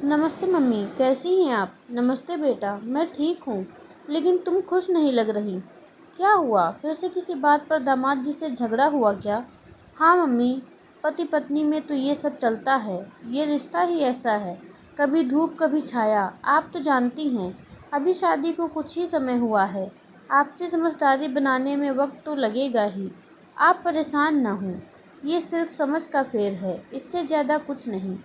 नमस्ते मम्मी, कैसी हैं आप? नमस्ते बेटा, मैं ठीक हूँ, लेकिन तुम खुश नहीं लग रही। क्या हुआ? फिर से किसी बात पर दामाद जी से झगड़ा हुआ क्या? हाँ मम्मी, पति पत्नी में तो ये सब चलता है। ये रिश्ता ही ऐसा है, कभी धूप कभी छाया। आप तो जानती हैं, अभी शादी को कुछ ही समय हुआ है। आपसे समझदारी बनाने में वक्त तो लगेगा ही। आप परेशान न हों, ये सिर्फ समझ का फेर है, इससे ज़्यादा कुछ नहीं।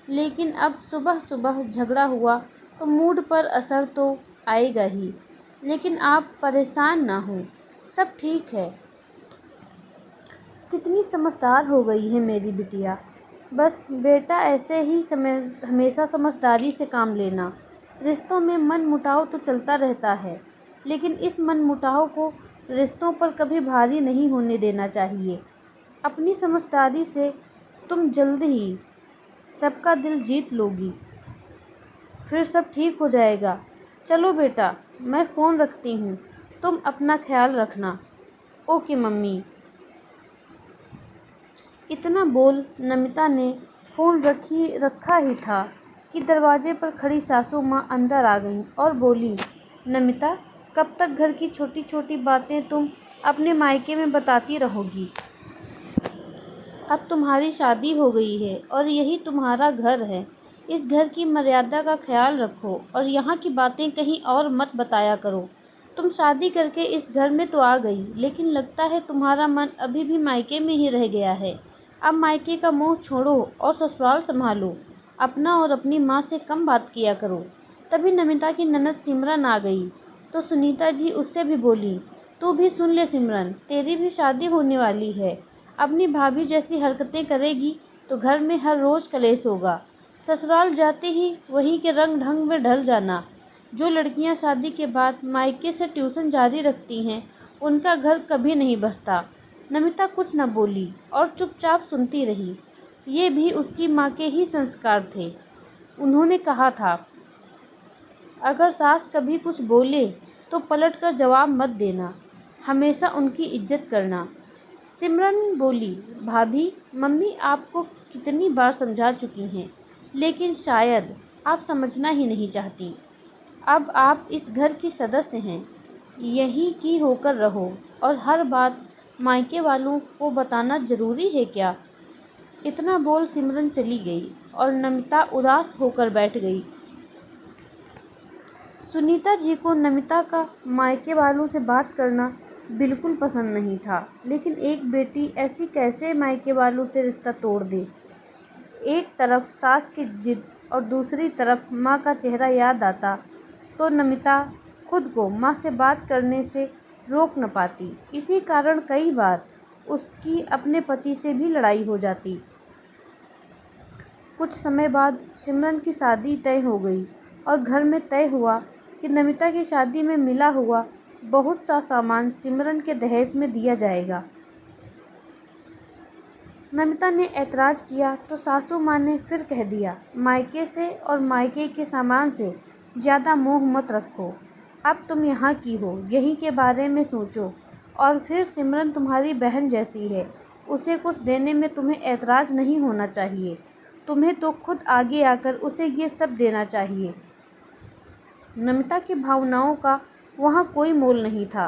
लेकिन अब सुबह सुबह झगड़ा हुआ तो मूड पर असर तो आएगा ही। लेकिन आप परेशान ना हों, सब ठीक है। कितनी समझदार हो गई है मेरी बिटिया। बस बेटा, ऐसे ही हमेशा समझदारी से काम लेना। रिश्तों में मन मुटाव तो चलता रहता है, लेकिन इस मन मुटाव को रिश्तों पर कभी भारी नहीं होने देना चाहिए। अपनी समझदारी से तुम जल्द ही सबका दिल जीत लोगी, फिर सब ठीक हो जाएगा। चलो बेटा, मैं फ़ोन रखती हूँ, तुम अपना ख्याल रखना। Okay mummy. इतना बोल नमिता ने फ़ोन रखा ही था कि दरवाजे पर खड़ी सासू माँ अंदर आ गईं और बोली, नमिता, कब तक घर की छोटी छोटी बातें तुम अपने मायके में बताती रहोगी? अब तुम्हारी शादी हो गई है और यही तुम्हारा घर है। इस घर की मर्यादा का ख्याल रखो और यहाँ की बातें कहीं और मत बताया करो। तुम शादी करके इस घर में तो आ गई, लेकिन लगता है तुम्हारा मन अभी भी मायके में ही रह गया है। अब मायके का मोह छोड़ो और ससुराल संभालो। अपना और अपनी माँ से कम बात किया करो। तभी नमिता की ननद सिमरन आ गई तो सुनीता जी उससे भी बोली, तू भी सुन ले सिमरन, तेरी भी शादी होने वाली है। अपनी भाभी जैसी हरकतें करेगी तो घर में हर रोज़ कलेश होगा। ससुराल जाते ही वहीं के रंग ढंग में ढल जाना। जो लड़कियां शादी के बाद मायके से ट्यूशन जारी रखती हैं, उनका घर कभी नहीं बसता। नमिता कुछ न बोली और चुपचाप सुनती रही। ये भी उसकी माँ के ही संस्कार थे। उन्होंने कहा था, अगर सास कभी कुछ बोले तो पलट कर जवाब मत देना, हमेशा उनकी इज्जत करना। सिमरन बोली, भाभी, मम्मी आपको कितनी बार समझा चुकी हैं, लेकिन शायद आप समझना ही नहीं चाहती। अब आप इस घर की सदस्य हैं, यहीं की होकर रहो और हर बात मायके वालों को बताना ज़रूरी है क्या? इतना बोल सिमरन चली गई और नमिता उदास होकर बैठ गई। सुनीता जी को नमिता का मायके वालों से बात करना बिल्कुल पसंद नहीं था, लेकिन एक बेटी ऐसी कैसे मायके वालों से रिश्ता तोड़ दे। एक तरफ सास की जिद और दूसरी तरफ माँ का चेहरा याद आता तो नमिता खुद को माँ से बात करने से रोक न पाती। इसी कारण कई बार उसकी अपने पति से भी लड़ाई हो जाती। कुछ समय बाद सिमरन की शादी तय हो गई और घर में तय हुआ कि नमिता की शादी में मिला हुआ बहुत सा सामान सिमरन के दहेज में दिया जाएगा। नमिता ने ऐतराज़ किया तो सासू माँ ने फिर कह दिया, मायके से और मायके के सामान से ज़्यादा मोह मत रखो। अब तुम यहाँ की हो, यहीं के बारे में सोचो। और फिर सिमरन तुम्हारी बहन जैसी है, उसे कुछ देने में तुम्हें ऐतराज़ नहीं होना चाहिए। तुम्हें तो खुद आगे आकर उसे ये सब देना चाहिए। नमिता की भावनाओं का वहाँ कोई मोल नहीं था।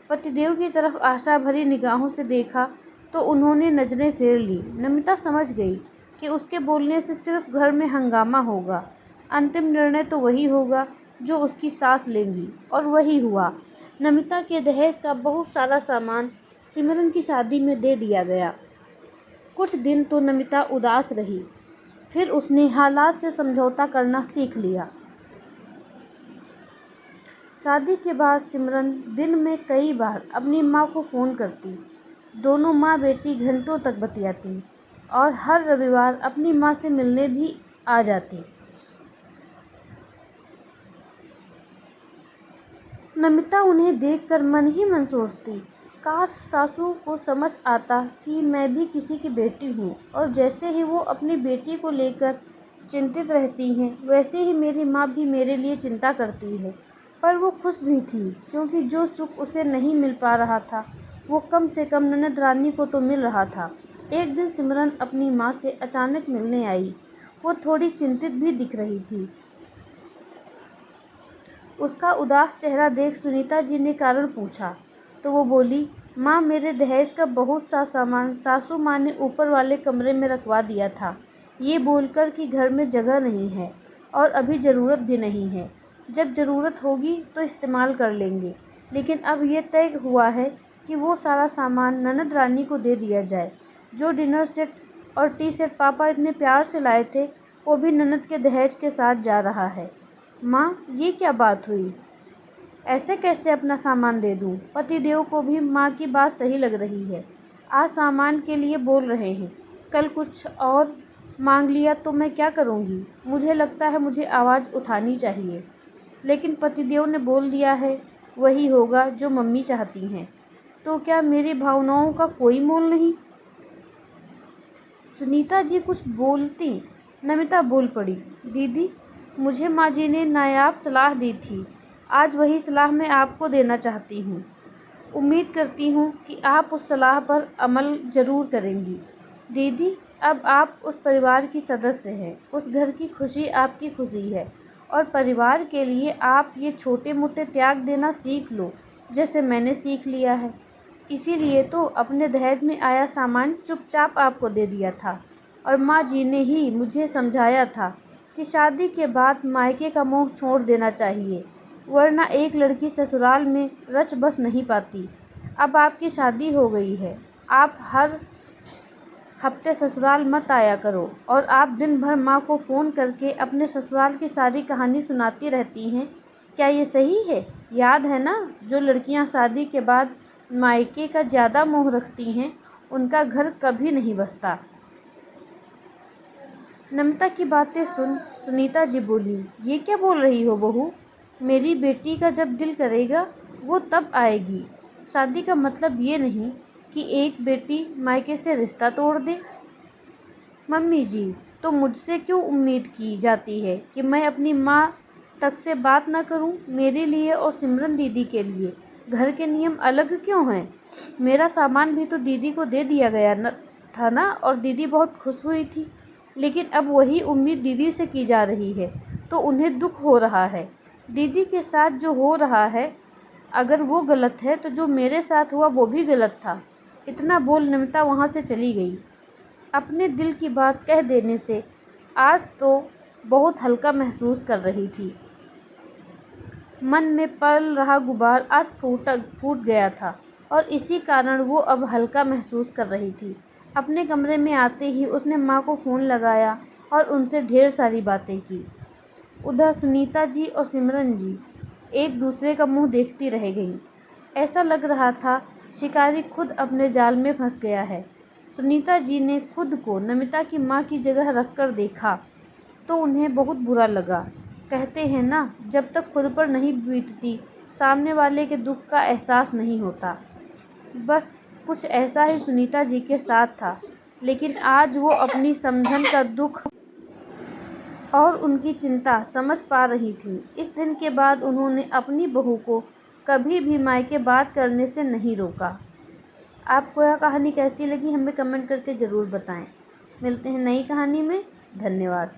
पतिदेव की तरफ आशा भरी निगाहों से देखा तो उन्होंने नज़रें फेर ली। नमिता समझ गई कि उसके बोलने से सिर्फ घर में हंगामा होगा। अंतिम निर्णय तो वही होगा जो उसकी सास लेंगी, और वही हुआ। नमिता के दहेज का बहुत सारा सामान सिमरन की शादी में दे दिया गया। कुछ दिन तो नमिता उदास रही, फिर उसने हालात से समझौता करना सीख लिया। शादी के बाद सिमरन दिन में कई बार अपनी माँ को फ़ोन करती। दोनों माँ बेटी घंटों तक बतियाती और हर रविवार अपनी माँ से मिलने भी आ जाती। नमिता उन्हें देखकर मन ही मन सोचती, काश सासू को समझ आता कि मैं भी किसी की बेटी हूँ, और जैसे ही वो अपनी बेटी को लेकर चिंतित रहती हैं, वैसे ही मेरी माँ भी मेरे लिए चिंता करती है। पर वो खुश भी थी, क्योंकि जो सुख उसे नहीं मिल पा रहा था वो कम से कम ननद रानी को तो मिल रहा था। एक दिन सिमरन अपनी माँ से अचानक मिलने आई। वो थोड़ी चिंतित भी दिख रही थी। उसका उदास चेहरा देख सुनीता जी ने कारण पूछा तो वो बोली, माँ, मेरे दहेज का बहुत सा सामान सासू माँ ने ऊपर वाले कमरे में रखवा दिया था, ये बोलकर कि घर में जगह नहीं है और अभी ज़रूरत भी नहीं है। जब ज़रूरत होगी तो इस्तेमाल कर लेंगे, लेकिन अब ये तय हुआ है कि वो सारा सामान ननद रानी को दे दिया जाए। जो डिनर सेट और टी सेट पापा इतने प्यार से लाए थे, वो भी ननद के दहेज के साथ जा रहा है। माँ, ये क्या बात हुई? ऐसे कैसे अपना सामान दे दूँ? पतिदेव को भी माँ की बात सही लग रही है। आज सामान के लिए बोल रहे हैं, कल कुछ और मांग लिया तो मैं क्या करूँगी? मुझे लगता है मुझे आवाज़ उठानी चाहिए, लेकिन पतिदेव ने बोल दिया है वही होगा जो मम्मी चाहती हैं। तो क्या मेरी भावनाओं का कोई मोल नहीं? सुनीता जी कुछ बोलती, नमिता बोल पड़ी, दीदी, मुझे माँ जी ने नायाब सलाह दी थी, आज वही सलाह मैं आपको देना चाहती हूँ। उम्मीद करती हूँ कि आप उस सलाह पर अमल ज़रूर करेंगी। दीदी, अब आप उस परिवार की सदस्य हैं, उस घर की खुशी आपकी खुशी है और परिवार के लिए आप ये छोटे मोटे त्याग देना सीख लो, जैसे मैंने सीख लिया है। इसीलिए तो अपने दहेज में आया सामान चुपचाप आपको दे दिया था और माँ जी ने ही मुझे समझाया था कि शादी के बाद मायके का मोह छोड़ देना चाहिए, वरना एक लड़की ससुराल में रच बस नहीं पाती। अब आपकी शादी हो गई है, आप हर हफ्ते ससुराल मत आया करो और आप दिन भर माँ को फ़ोन करके अपने ससुराल की सारी कहानी सुनाती रहती हैं। क्या ये सही है? याद है ना, जो लड़कियाँ शादी के बाद मायके का ज़्यादा मोह रखती हैं, उनका घर कभी नहीं बसता। नमिता की बातें सुन सुनीता जी बोली, ये क्या बोल रही हो बहू? मेरी बेटी का जब दिल करेगा वो तब आएगी। शादी का मतलब ये नहीं कि एक बेटी मायके से रिश्ता तोड़ दे। मम्मी जी, तो मुझसे क्यों उम्मीद की जाती है कि मैं अपनी माँ तक से बात ना करूं? मेरे लिए और सिमरन दीदी के लिए घर के नियम अलग क्यों हैं? मेरा सामान भी तो दीदी को दे दिया गया न था ना, और दीदी बहुत खुश हुई थी। लेकिन अब वही उम्मीद दीदी से की जा रही है तो उन्हें दुख हो रहा है। दीदी के साथ जो हो रहा है, अगर वो गलत है तो जो मेरे साथ हुआ वो भी गलत था। इतना बोल नमिता वहाँ से चली गई। अपने दिल की बात कह देने से आज तो बहुत हल्का महसूस कर रही थी। मन में पल रहा गुबार आज फूट गया था और इसी कारण वो अब हल्का महसूस कर रही थी। अपने कमरे में आते ही उसने माँ को फ़ोन लगाया और उनसे ढेर सारी बातें की। उधर सुनीता जी और सिमरन जी एक दूसरे का मुंह देखती रह गईं। ऐसा लग रहा था शिकारी खुद अपने जाल में फंस गया है। सुनीता जी ने खुद को नमिता की माँ की जगह रखकर देखा तो उन्हें बहुत बुरा लगा। कहते हैं ना, जब तक खुद पर नहीं बीतती सामने वाले के दुख का एहसास नहीं होता। बस कुछ ऐसा ही सुनीता जी के साथ था, लेकिन आज वो अपनी समझन का दुख और उनकी चिंता समझ पा रही थी। इस दिन के बाद उन्होंने अपनी बहू को कभी भी मायके बात करने से नहीं रोका। आपको यह कहानी कैसी लगी हमें कमेंट करके ज़रूर बताएं। मिलते हैं नई कहानी में। धन्यवाद।